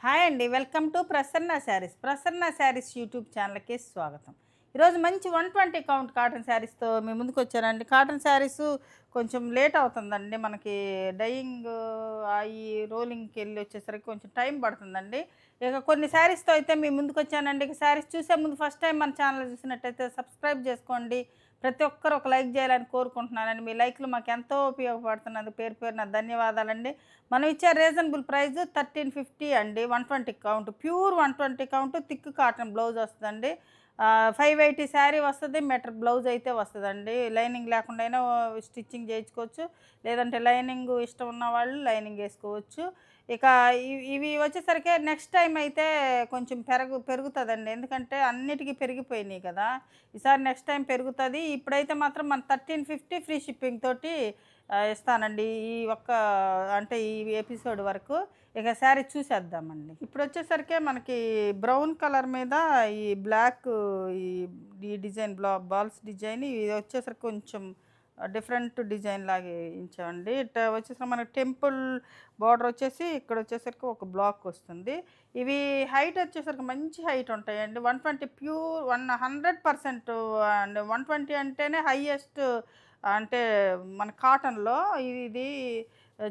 Hi అండి. Welcome to Prasanna saris. Prasanna saris YouTube ఛానల్‌కి స్వాగతం. ఈరోజు మంచి 120 కౌంట్ కాటన్ శారీస్‌తో మీ ముందుకొచ్చానండి. కాటన్ శారీసు కొంచెం లేట్ అవుతుందండి. మనకి డైయింగ్ అయి రోలింగ్‌కెళ్ళి వచ్చేసరికి కొంచెం టైం పడుతుందండి. ఇక కొన్ని శారీస్‌తో అయితే మీ ముందుకొచ్చానండి. ఇక శారీస్ చూసే ముందు ఫస్ట్ టైం మన ఛానల్ చూసినట్టయితే సబ్స్క్రైబ్ చేసుకోండి. ప్రతి ఒక్కరు ఒక లైక్ చేయాలని కోరుకుంటున్నానండి. మీ లైక్‌లు మాకెంతో ఉపయోగపడుతున్నందుకు పేరు పేరున ధన్యవాదాలండి. మనం ఇచ్చే రీజనబుల్ ప్రైస్ 1350 అండి. 120 count pure 120 count thick cotton blouse వస్తుందండి. 580 శారీ వస్తుంది. మీటర్ బ్లౌజ్ అయితే వస్తుందండి. లైనింగ్ లేకుండా అయినా స్టిచ్చింగ్ చేయించుకోవచ్చు. లేదంటే లైనింగ్ ఇష్టం ఉన్న వాళ్ళు లైనింగ్ వేసుకోవచ్చు. ఇక ఇవి వచ్చేసరికి నెక్స్ట్ టైం అయితే కొంచెం పెరుగుతుందండి. ఎందుకంటే అన్నిటికీ పెరిగిపోయినాయి కదా! ఈసారి నెక్స్ట్ టైం పెరుగుతుంది. ఇప్పుడైతే మాత్రం మన 1350 ఫ్రీ షిప్పింగ్ తోటి ఇస్తానండి. ఈ ఒక్క అంటే ఈ ఎపిసోడ్ వరకు. ఇక శారీ చూసేద్దామండి. ఇప్పుడొచ్చేసరికి మనకి బ్రౌన్ కలర్ మీద ఈ బ్లాక్ ఈ ఈ డిజైన్ బాల్స్ డిజైన్ ఇది వచ్చేసరికి కొంచెం డిఫరెంట్ డిజైన్ లాగా ఇచ్చామండి. ఇట్లా వచ్చేసరికి మనకి టెంపుల్ బార్డర్ వచ్చేసి ఇక్కడ వచ్చేసరికి ఒక బ్లాక్ వస్తుంది. ఇవి హైట్ వచ్చేసరికి మంచి హైట్ ఉంటాయండి. 120 ప్యూర్ 100% అండ్ 120 అంటేనే హైయెస్ట్ అంటే మన కాటన్‌లో ఇది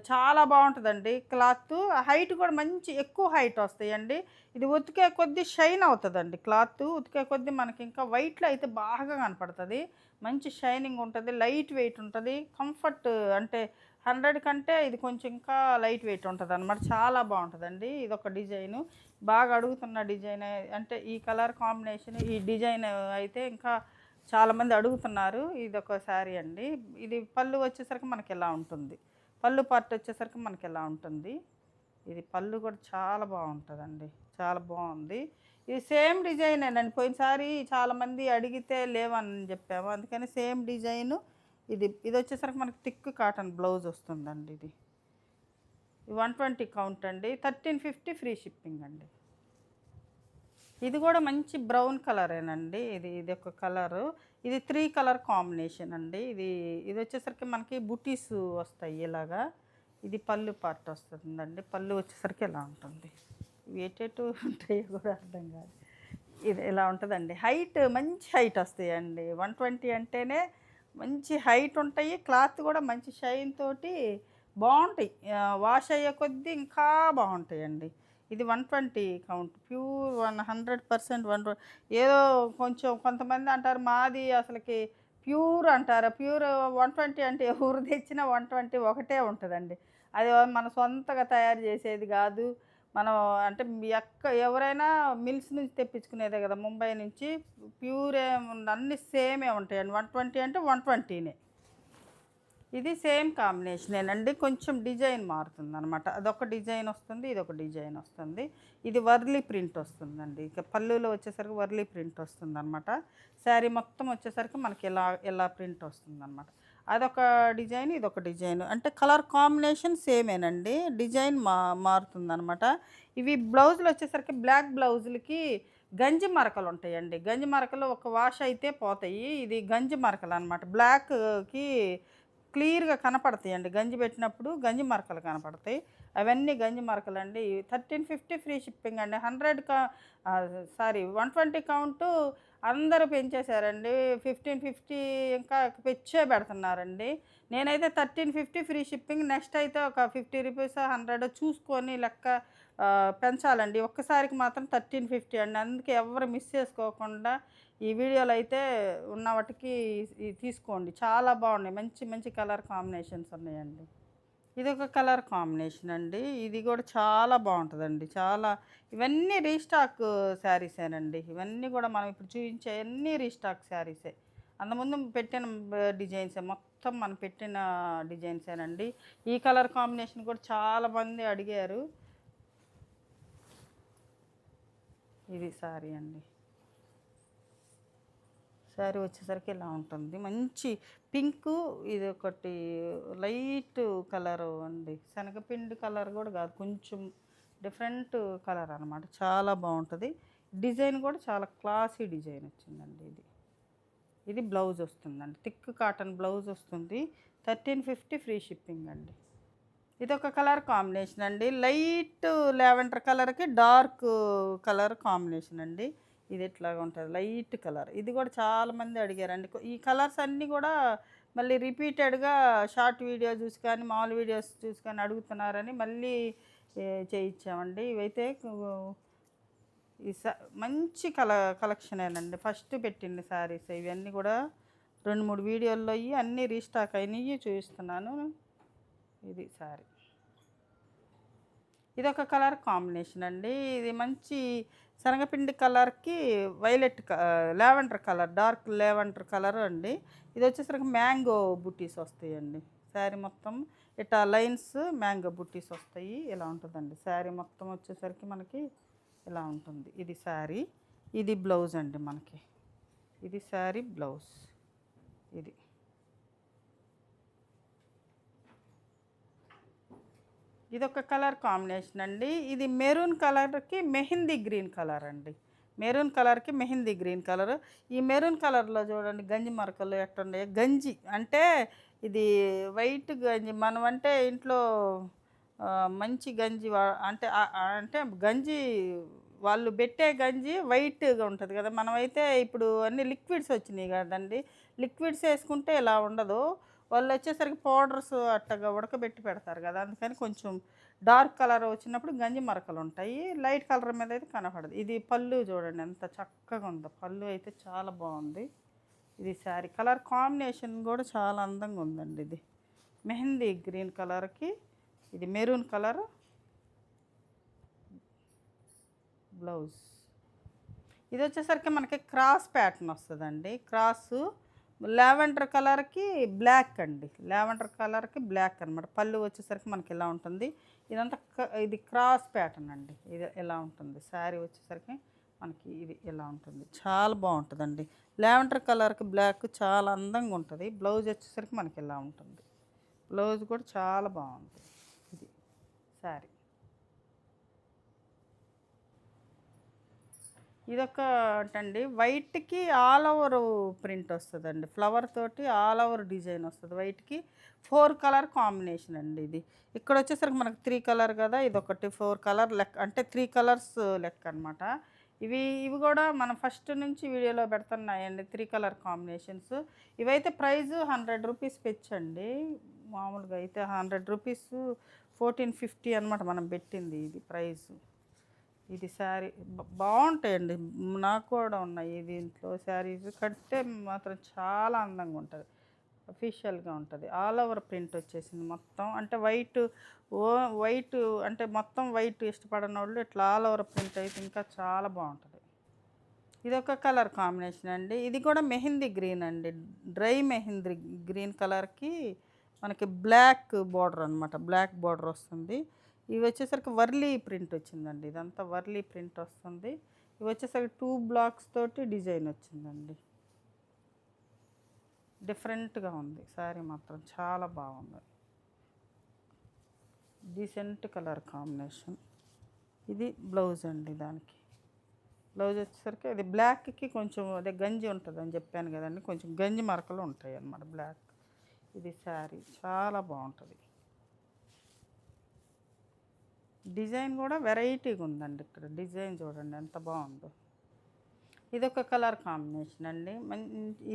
చాలా బావుంటదండి క్లాతు. హైట్ కూడా మంచి ఎక్కువ హైట్ వస్తాయండి. ఇది ఉతికే కొద్దీ షైన్ అవుతదండి క్లాతు. ఉతికే కొద్దీ మనకి ఇంకా వైట్‌లో అయితే బాగా కనపడతది. మంచి షైనింగ్ ఉంటది. లైట్ వెయిట్ ఉంటది. కంఫర్ట్ అంటే 100 కంటే ఇది కొంచెం ఇంకా లైట్ వెయిట్ ఉంటదనమాట. చాలా బావుంటదండి. ఇదొక డిజైను. బాగా అడుగుతున్న డిజైనే అంటే ఈ కలర్ కాంబినేషన్ ఈ డిజైన్ అయితే ఇంకా చాలామంది అడుగుతున్నారు. ఇదొక శారీ అండి. ఇది పళ్ళు వచ్చేసరికి మనకిలా ఉంటుంది. పళ్ళు పార్ట్ వచ్చేసరికి మనకిలా ఉంటుంది. ఇది పళ్ళు కూడా చాలా బావుంటదండి. చాలా బావుంది. ఇది సేమ్ డిజైనేనండి. పోయినసారి చాలామంది అడిగితే లేవని జెప్పాము. అందుకని సేమ్ డిజైను ఇదొచ్చేసరికి మనకి థిక్ కాటన్ బ్లౌజ్ వస్తుందండి ఇది. 120 కౌంట్ అండి. 1350 ఫ్రీ షిప్పింగ్ అండి. ఇది కూడా మంచి బ్రౌన్ కలరేనండి. ఇదొక కలరు. ఇది 3 కలర్ కాంబినేషన్ అండి. ఇదొచ్చేసరికి మనకి బుటీస్ వస్తాయి ఇలాగా. ఇది పళ్ళు పార్ట్ వస్తుందండి. పళ్ళు వచ్చేసరికి ఇలా ఉంటుంది. ఇవి ఎటెటు ఉంటాయో కూడా అర్థం కాదు. ఇది ఇలా ఉంటదండి. హైట్ మంచి హైట్ వస్తాయండి. 120 అంటేనే మంచి హైట్ ఉంటాయి. క్లాత్ కూడా మంచి షైన్ తోటి బావుంటాయి. వాష్ అయ్యే కొద్దీ ఇంకా బావుంటాయండి. ఇది 120 కౌంట్. ప్యూర్ 100% ఏదో కొంచెం కొంతమంది అంటారు మాది అసలకి ప్యూర్ అంటారు. ప్యూర్ 120 అంటే ఎవరు తెచ్చినా 120 ఒకటే ఉంటదండి. అది మన సొంతగా తయారు చేసేది గాదు. మనం అంటే ఎవరైనా మిల్స్ నుంచి తెప్పించుకునేదే కదా! ముంబై నుంచి. ప్యూర్ ఏముండదు అన్నీ సేమే ఉంటాయండి. 120 అంటే 120నే. ఇది సేమ్ కాంబినేషనేనండి. కొంచెం డిజైన్ మారుతుందనమాట. అదొక డిజైన్ వస్తుంది. ఇదొక డిజైన్ వస్తుంది. ఇది వర్లీ ప్రింట్ వస్తుందండి. ఇక పళ్ళులో వచ్చేసరికి వర్లీ ప్రింట్ వస్తుందనమాట. శారీ మొత్తం వచ్చేసరికి మనకి ఇలా ప్రింట్ వస్తుందనమాట. అదొక డిజైన్, ఇదొక డిజైన్. అంటే కలర్ కాంబినేషన్ సేమేనండి. డిజైన్ మారుతుందనమాట. ఇవి బ్లౌజులు వచ్చేసరికి బ్లాక్ బ్లౌజులకి గంజి మరకలు ఉంటాయండి. గంజి మరకలు ఒక వాష్ అయితే పోతాయి. ఇది గంజి మరకలనమాట. బ్లాక్‌కి క్లియర్‌గా కనపడతాయండి. గంజి పెట్టినప్పుడు గంజి మరకలు కనపడతాయి. అవన్నీ గంజి మరకలండి. 1350 ఫ్రీ షిప్పింగ్ అండి. 120 కౌంటు అందరూ పెంచేశారండి. 1550 ఇంకా పెంచే పెడుతున్నారండి. నేనైతే 1350 ఫ్రీ షిప్పింగ్. నెక్స్ట్ అయితే ఒక 50 రూపీస్, 100 చూసుకొని లెక్క పెంచాలండి. ఒక్కసారికి మాత్రం 1350 అండి. అందుకే ఎవ్వరు మిస్ చేసుకోకుండా ఈ వీడియోలో అయితే ఉన్న వాటికి తీసుకోండి. చాలా బాగున్నాయి. మంచి మంచి కలర్ కాంబినేషన్స్ ఉన్నాయండి. ఇదొక కలర్ కాంబినేషన్ అండి. ఇది కూడా చాలా బాగుంటుందండి. ఇవన్నీ రీస్టాక్ శారీసేనండి. ఇవన్నీ కూడా మనం ఇప్పుడు చూపించే అన్నీ రీస్టాక్ శారీసే. అంతకుముందు పెట్టిన డిజైన్సే మొత్తం మనం పెట్టిన డిజైన్సేనండి. ఈ కలర్ కాంబినేషన్ కూడా చాలామంది అడిగారు. ఇది శారీ అండి. శారీ వచ్చేసరికి ఇలా ఉంటుంది. మంచి పింకు ఇది ఒకటి లైట్ కలరు అండి. శనగపిండి కలర్ కూడా కాదు. కొంచెం డిఫరెంట్ కలర్ అనమాట. చాలా బాగుంటుంది. డిజైన్ కూడా చాలా క్లాసీ డిజైన్ వచ్చిందండి ఇది. ఇది బ్లౌజ్ వస్తుందండి. థిక్ కాటన్ బ్లౌజ్ వస్తుంది. 1350 ఫ్రీ షిప్పింగ్ అండి. ఇదొక కలర్ కాంబినేషన్ అండి. లైట్ లావెండర్ కలర్‌కి డార్క్ కలర్ కాంబినేషన్ అండి. ఇది ఇట్లాగా ఉంటది. Light colour. ఇది కూడా చాలామంది అడిగారండి. ఈ కలర్స్ అన్నీ కూడా మళ్ళీ రిపీటెడ్‌గా షార్ట్ వీడియో చూసి కానీ, మామూలు వీడియోస్ చూసి కానీ అడుగుతున్నారని మళ్ళీ చేయించామండి. ఇవైతే ఈ మంచి కలెక్షనేనండి. ఫస్ట్ పెట్టింది శారీస్ ఇవన్నీ కూడా 2, 3 వీడియోల్లో అన్నీ రీస్టాక్ అయినయి చూపిస్తున్నాను. ఇది శారీ. ఇదొక కలర్ కాంబినేషన్ అండి. ఇది మంచి శనగపిండి కలర్‌కి violet lavender colour, dark lavender colour అండి. ఇది వచ్చేసరికి మ్యాంగో బుట్టీస్ వస్తాయండి. శారీ మొత్తం ఇట్లా లైన్స్ మ్యాంగో బుట్టీస్ వస్తాయి. ఇలా ఉంటుందండి. శారీ మొత్తం వచ్చేసరికి మనకి ఇలా ఉంటుంది. ఇది శారీ. ఇది బ్లౌజ్ అండి మనకి. ఇది శారీ బ్లౌజ్. ఇది ఇదొక కలర్ కాంబినేషన్ అండి. ఇది మెరూన్ కలర్‌కి మెహందీ గ్రీన్ కలర్ అండి. మెరూన్ కలర్‌కి మెహందీ గ్రీన్ కలర్. ఈ మెరూన్ కలర్‌లో చూడండి గంజి మరకలు ఎట్టున్నాయో. గంజి అంటే ఇది వైట్ గంజి. మనం అంటే ఇంట్లో మంచి గంజి అంటే అంటే గంజి వాళ్ళు పెట్టే గంజి వైట్‌గా ఉంటది కదా! మనమైతే ఇప్పుడు అన్ని లిక్విడ్స్ వచ్చినాయి కదండీ! లిక్విడ్స్ వేసుకుంటే ఇలా ఉండదు. వాళ్ళొచ్చేసరికి పౌడర్స్ అట్టగా ఉడకబెట్టి పెడతారు కదా! అందుకని కొంచెం డార్క్ కలర్ వచ్చినప్పుడు గంజి మరకలుంటాయి. లైట్ కలర్ మీద అయితే కనపడదు. ఇది పళ్ళు చూడండి ఎంత చక్కగా ఉందో. పళ్ళు అయితే చాలా బాగుంది. ఇది శారీ కలర్ కాంబినేషన్ కూడా చాలా అందంగా ఉందండి. ఇది మెహందీ గ్రీన్ కలర్‌కి ఇది మెరూన్ కలర్ బ్లౌజ్. ఇది వచ్చేసరికి మనకి క్రాస్ ప్యాటర్న్ వస్తుందండి. క్రాసు లావెండర్ కలర్‌కి బ్లాక్ అండి. లావెండర్ కలర్‌కి బ్లాక్ అనమాట. పళ్ళు వచ్చేసరికి మనకి ఇలా ఉంటుంది. ఇదంతా ఇది క్రాస్ ప్యాటర్న్ అండి. ఇది ఇలా ఉంటుంది. శారీ వచ్చేసరికి మనకి ఇది ఇలా ఉంటుంది. చాలా బాగుంటుందండి. లావెండర్ కలర్‌కి బ్లాక్ చాలా అందంగా ఉంటుంది. బ్లౌజ్ వచ్చేసరికి మనకి ఇలా ఉంటుంది. బ్లౌజ్ కూడా చాలా బాగుంది. ఇది శారీ. ఇదొకటండి వైట్‌కి ఆల్ ఓవర్ ప్రింట్ వస్తుందండి. ఫ్లవర్ తోటి ఆల్ ఓవర్ డిజైన్ వస్తుంది. వైట్‌కి 4 కలర్ కాంబినేషన్ అండి ఇది. ఇక్కడ వచ్చేసరికి మనకు 3 కలర్ కదా! ఇదొకటి 4 కలర్ లెక్క అంటే 3 కలర్స్ లెక్క అనమాట. ఇవి కూడా మనం ఫస్ట్ నుంచి వీడియోలో పెడుతున్నాయండి 3 కలర్ కాంబినేషన్స్. ఇవైతే ప్రైస్ ₹100 పెంచండి. మామూలుగా అయితే ₹100 1450 అనమాట మనం పెట్టింది ఇది ప్రైస్. ఇది శారీ బాగుంటాయండి. నాకు కూడా ఉన్నాయి దీంట్లో శారీస్. కడితే మాత్రం చాలా అందంగా ఉంటుంది. అఫీషియల్‌గా ఉంటుంది. ఆల్ ఓవర్ ప్రింట్ వచ్చేసింది మొత్తం. అంటే వైట్ అంటే మొత్తం వైట్ ఇష్టపడనోళ్ళు ఇట్లా ఆల్ ఓవర్ ప్రింట్ అయితే ఇంకా చాలా బాగుంటుంది. ఇదొక కలర్ కాంబినేషన్ అండి. ఇది కూడా మెహందీ గ్రీన్ అండి. డ్రై మెహందీ గ్రీన్ కలర్‌కి మనకి బ్లాక్ బార్డర్ అనమాట. బ్లాక్ బార్డర్ వస్తుంది. ఇవి వచ్చేసరికి వర్లీ ప్రింట్ వచ్చిందండి. ఇదంతా వర్లీ ప్రింట్ వస్తుంది. ఇవి వచ్చేసరికి 2 బ్లాక్స్ తోటి డిజైన్ వచ్చిందండి. డిఫరెంట్‌గా ఉంది. శారీ మాత్రం చాలా బాగుంది. Decent colour combination. ఇది బ్లౌజ్ అండి దానికి. బ్లౌజ్ వచ్చేసరికి అది బ్లాక్‌కి కొంచెం అదే గంజి ఉంటుందని చెప్పాను కదండి. కొంచెం గంజి మరకలు ఉంటాయి అన్నమాట బ్లాక్. ఇది శారీ చాలా బాగుంటుంది. డిజైన్ కూడా వెరైటీగా ఉందండి. ఇక్కడ డిజైన్ చూడండి ఎంత బాగుందో. ఇదొక కలర్ కాంబినేషన్ అండి.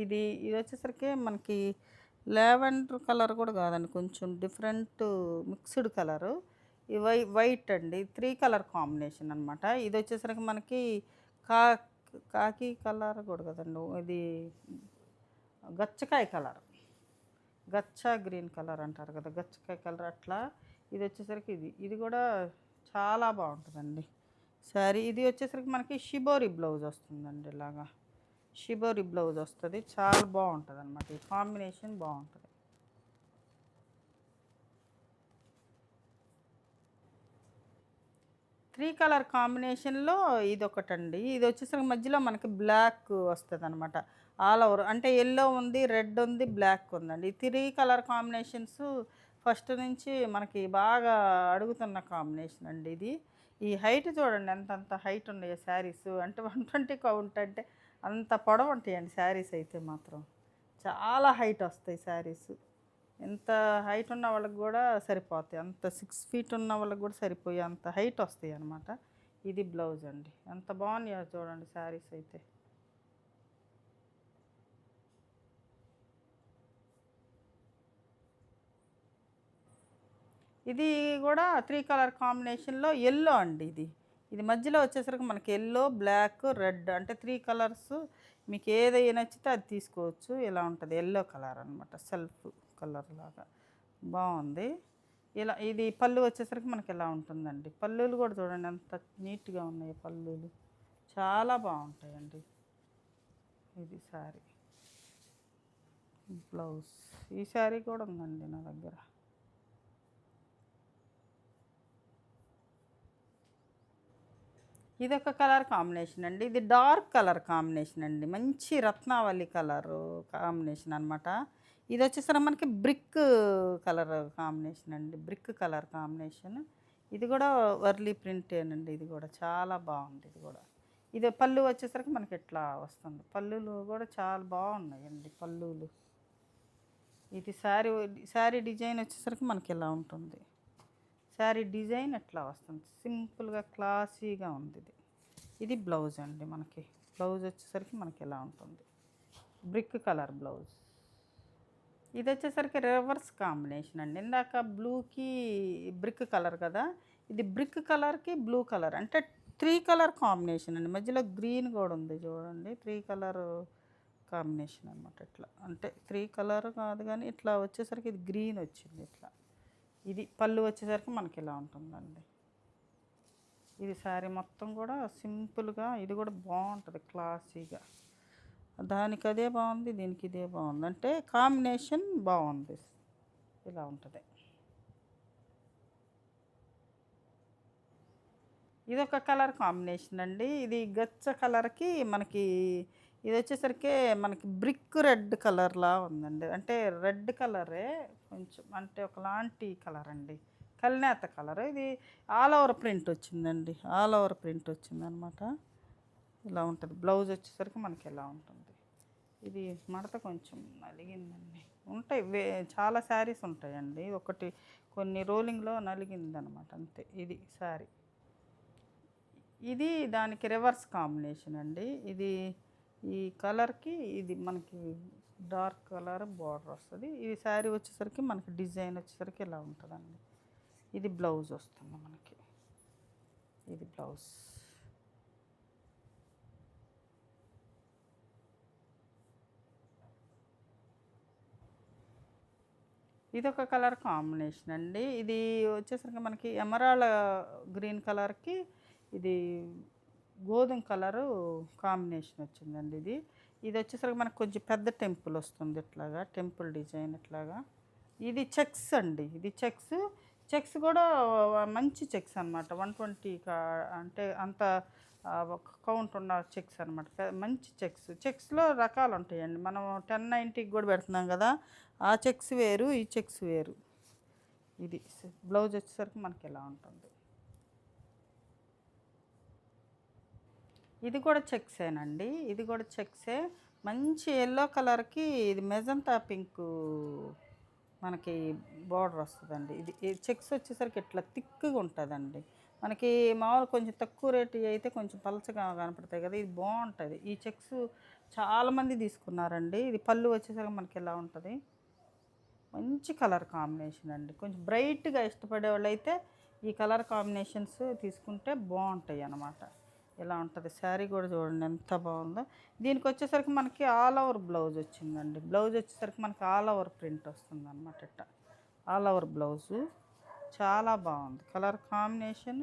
ఇది వచ్చేసరికి మనకి లావెండర్ కలర్ కూడా కాదండి. కొంచెం డిఫరెంట్ మిక్స్డ్ కలరు. ఈ వైట్ అండి. 3 కలర్ కాంబినేషన్ అనమాట. ఇది వచ్చేసరికి మనకి కా కాకి కలర్ కూడా కదండి. ఇది గచ్చకాయ కలర్. గచ్చ గ్రీన్ కలర్ అంటారు కదా! గచ్చకాయ కలర్ అట్లా. ఇది వచ్చేసరికి ఇది కూడా చాలా బాగుంటుందండి శారీ. ఇది వచ్చేసరికి మనకి షిబోరి బ్లౌజ్ వస్తుందండి. ఇలాగా షిబోరి బ్లౌజ్ వస్తుంది. చాలా బాగుంటుంది అనమాట. ఈ కాంబినేషన్ బాగుంటుంది. త్రీ కలర్ కాంబినేషన్లో ఇదొకటండి. ఇది వచ్చేసరికి మధ్యలో మనకి బ్లాక్ వస్తుంది అనమాట. ఆల్ ఓవర్ అంటే ఎల్లో ఉంది, రెడ్ ఉంది, బ్లాక్ ఉందండి. ఈ 3 కలర్ కాంబినేషన్స్ ఫస్ట్ నుంచి మనకి బాగా అడుగుతున్న కాంబినేషన్ అండి ఇది. ఈ హైట్ చూడండి ఎంతంత హైట్ ఉన్నాయో శారీస్. అంటే 120 కౌంట్ అంటే అంత పొడవు ఉంటాయండి శారీస్ అయితే మాత్రం. చాలా హైట్ వస్తాయి శారీస్. ఎంత హైట్ ఉన్న వాళ్ళకి కూడా సరిపోతాయి, అంత 6 ఫీట్ ఉన్న వాళ్ళకి కూడా సరిపోయి అంత హైట్ వస్తాయి అన్నమాట. ఇది బ్లౌజ్ అండి. ఎంత బాగున్నాయో చూడండి శారీస్ అయితే. ఇది కూడా 3 కలర్ కాంబినేషన్లో ఎల్లో అండి. ఇది మధ్యలో వచ్చేసరికి మనకి ఎల్లో, బ్లాక్, రెడ్ అంటే 3 కలర్స్. మీకు ఏది నచ్చితే అది తీసుకోవచ్చు. ఇలా ఉంటుంది, ఎల్లో కలర్ అనమాట, సెల్ఫ్ కలర్ లాగా బాగుంది. ఇలా ఇది పళ్ళు వచ్చేసరికి మనకి ఇలా ఉంటుందండి. పళ్ళులు కూడా చూడండి ఎంత నీట్గా ఉన్నాయి పళ్ళులు, చాలా బాగుంటాయండి. ఇది శారీ బ్లౌజ్. ఈ శారీ కూడా ఉందండి నా దగ్గర. ఇది ఒక కలర్ కాంబినేషన్ అండి. ఇది డార్క్ కలర్ కాంబినేషన్ అండి, మంచి రత్నావళి కలర్ కాంబినేషన్ అనమాట. ఇది వచ్చేసరికి మనకి బ్రిక్ కలర్ కాంబినేషన్ అండి, బ్రిక్ కలర్ కాంబినేషన్. ఇది కూడా వర్లీ ప్రింటేనండి. ఇది కూడా చాలా బాగుంది. ఇది కూడా ఇది పళ్ళు వచ్చేసరికి మనకి ఎట్లా వస్తుంది. పళ్ళులు కూడా చాలా బాగున్నాయండి పళ్ళులు. ఇది శారీ డిజైన్ వచ్చేసరికి మనకి ఇలా ఉంటుంది. శారీ డిజైన్ ఎట్లా వస్తుంది, సింపుల్గా క్లాసీగా ఉంది. ఇది బ్లౌజ్ అండి. మనకి బ్లౌజ్ వచ్చేసరికి మనకి ఎలా ఉంటుంది, బ్రిక్ కలర్ బ్లౌజ్. ఇది వచ్చేసరికి రివర్స్ కాంబినేషన్ అండి. ఇందాక బ్లూకి బ్రిక్ కలర్ కదా, ఇది బ్రిక్ కలర్కి బ్లూ కలర్ అంటే 3 కలర్ కాంబినేషన్ అండి. మధ్యలో గ్రీన్ కూడా ఉంది చూడండి, 3 కలర్ కాంబినేషన్ అనమాట. ఇట్లా అంటే 3 కలర్ కాదు కానీ ఇట్లా వచ్చేసరికి ఇది గ్రీన్ వచ్చింది ఇట్లా. ఇది పళ్ళు వచ్చేసరికి మనకి ఇలా ఉంటుందండి. ఇది శారీ మొత్తం కూడా సింపుల్గా, ఇది కూడా బాగుంటుంది క్లాసీగా. దానికి అదే బాగుంది, దీనికి ఇదే బాగుంది, అంటే కాంబినేషన్ బాగుంది. ఇలా ఉంటుంది. ఇది ఒక కలర్ కాంబినేషన్ అండి. ఇది గచ్చ కలర్కి మనకి ఇది వచ్చేసరికి మనకి బ్రిక్ రెడ్ కలర్లా ఉందండి. అంటే రెడ్ కలరే కొంచెం, అంటే ఒకలాంటి కలర్ అండి, కల్నేత కలర్. ఇది ఆల్ ఓవర్ ప్రింట్ వచ్చిందండి, ఆల్ ఓవర్ ప్రింట్ వచ్చిందనమాట. ఇలా ఉంటుంది. బ్లౌజ్ వచ్చేసరికి మనకి ఇలా ఉంటుంది. ఇది మడత కొంచెం నలిగిందండి. ఉంటాయి చాలా శారీస్ ఉంటాయండి, ఒకటి కొన్ని రోలింగ్లో నలిగిందనమాట అంతే. ఇది శారీ. ఇది దానికి రివర్స్ కాంబినేషన్ అండి. ఇది ఈ కలర్కి ఇది మనకి డార్క్ కలర్ బార్డర్ వస్తుంది. ఇది శారీ వచ్చేసరికి మనకి డిజైన్ వచ్చేసరికి ఇలా ఉంటుందండి. ఇది బ్లౌజ్ వస్తుంది మనకి. ఇది బ్లౌజ్. ఇది ఒక కలర్ కాంబినేషన్ అండి. ఇది వచ్చేసరికి మనకి ఎమరాల్డ్ గ్రీన్ కలర్కి ఇది గోధుమ కలరు కాంబినేషన్ వచ్చిందండి. ఇది వచ్చేసరికి మనకు కొంచెం పెద్ద టెంపుల్ వస్తుంది, ఇట్లాగా టెంపుల్ డిజైన్ ఇట్లాగా. ఇది చెక్స్ అండి. ఇది చెక్స్ కూడా మంచి చెక్స్ అనమాట. 120 అంటే అంత కౌంట్ ఉన్న చెక్స్ అనమాట, మంచి చెక్స్లో రకాలు ఉంటాయండి. మనం 1090కి కూడా పెడుతున్నాం కదా, ఆ చెక్స్ వేరు, ఈ చెక్స్ వేరు. ఇది బ్లౌజ్ వచ్చేసరికి మనకి ఎలా ఉంటుంది. ఇది కూడా చెక్సేనండి. ఇది కూడా చెక్సే, మంచి ఎల్లో కలర్కి ఇది మెజంతా పింక్ మనకి బార్డర్ వస్తుందండి. ఇది చెక్స్ వచ్చేసరికి ఇట్లా థిక్గా ఉంటుందండి. మనకి మామూలు కొంచెం తక్కువ రేటు అయితే కొంచెం పలచగా కనపడతాయి కదా, ఇది బాగుంటుంది. ఈ చెక్స్ చాలామంది తీసుకున్నారండి. ఇది పళ్ళు వచ్చేసరికి మనకి ఎలా ఉంటుంది, మంచి కలర్ కాంబినేషన్ అండి. కొంచెం బ్రైట్గా ఇష్టపడే వాళ్ళు అయితే ఈ కలర్ కాంబినేషన్స్ తీసుకుంటే బాగుంటాయి అన్నమాట. ఇలా ఉంటుంది. శారీ కూడా చూడండి ఎంత బాగుందో. దీనికి వచ్చేసరికి మనకి ఆల్ ఓవర్ బ్లౌజ్ వచ్చిందండి. బ్లౌజ్ వచ్చేసరికి మనకి ఆల్ ఓవర్ ప్రింట్ వస్తుంది అనమాట. ఇట్లా ఆల్ ఓవర్ బ్లౌజు చాలా బాగుంది కలర్ కాంబినేషన్.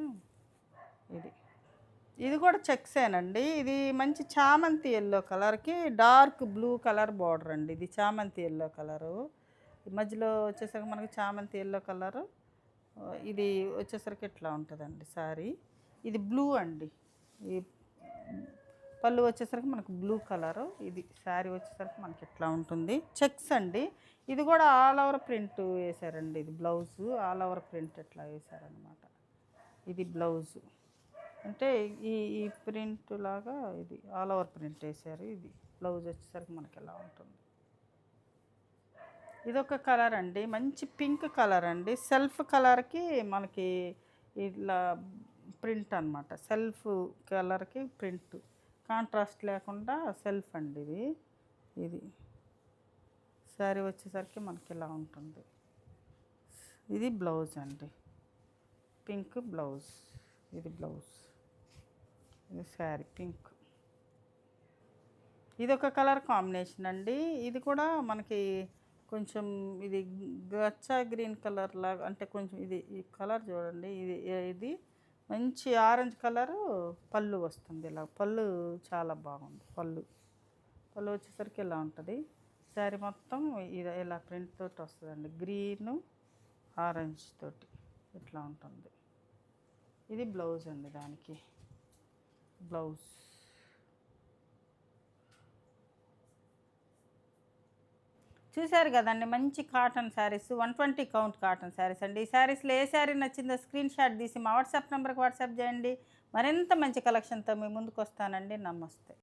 ఇది కూడా చెక్సేనండి. ఇది మంచి చామంతి ఎల్లో కలర్కి డార్క్ బ్లూ కలర్ బార్డర్ అండి. ఇది చామంతి ఎల్లో కలరు, మధ్యలో వచ్చేసరికి మనకి చామంతి ఎల్లో కలరు. ఇది వచ్చేసరికి ఇట్లా ఉంటుందండి శారీ. ఇది బ్లూ అండి. ఈ పళ్ళు వచ్చేసరికి మనకు బ్లూ కలరు. ఇది శారీ వచ్చేసరికి మనకి ఇట్లా ఉంటుంది. చెక్స్ అండి. ఇది కూడా ఆల్ ఓవర్ ప్రింట్ వేసారండి. ఇది బ్లౌజు ఆల్ ఓవర్ ప్రింట్ ఇట్లా వేసారనమాట. ఇది బ్లౌజు అంటే ఈ ప్రింట్ లాగా ఇది ఆల్ ఓవర్ ప్రింట్ వేసారు. ఇది బ్లౌజ్ వచ్చేసరికి మనకి ఎలా ఉంటుంది. ఇదొక కలర్ అండి. మంచి పింక్ కలర్ అండి. సెల్ఫ్ కలర్‌కి మనకి ఇట్లా ప్రింట్ అనమాట. సెల్ఫ్ కలర్‌కి ప్రింట్. కాంట్రాస్ట్ లేకుండా సెల్ఫ్ అండి ఇది. ఇది. శారీ వచ్చేసరికి మనకి ఇలా ఉంటుంది. ఇది బ్లౌజ్ అండి. Pink blouse. ఇది బ్లౌజ్. ఇది శారీ పింక్. ఇదొక కలర్ కాంబినేషన్ అండి. ఇది కూడా మనకి కొంచెం ఇది గచ్చా గ్రీన్ కలర్ లాగా అంటే కొంచెం ఇది ఈ కలర్ చూడండి. ఇది మంచి ఆరెంజ్ కలరు పళ్ళు వస్తుంది. ఇలా పళ్ళు చాలా బాగుంది. పళ్ళు వచ్చేసరికి ఇలా ఉంటుంది. శారీ మొత్తం ఇది ఇలా ప్రింట్ తోటి వస్తుందండి. గ్రీను ఆరెంజ్ తోటి ఇట్లా ఉంటుంది. ఇది బ్లౌజ్ అండి దానికి. బ్లౌజ్. చూశారు కదండి మంచి cotton saris 120 count cotton saris అండి. ఈ శారీస్లో ఏ శారీ నచ్చిందో స్క్రీన్ షాట్ తీసి మా వాట్సాప్ నెంబర్కి వాట్సాప్ చేయండి. మరింత మంచి కలెక్షన్తో మీ ముందుకు వస్తానండి. నమస్తే.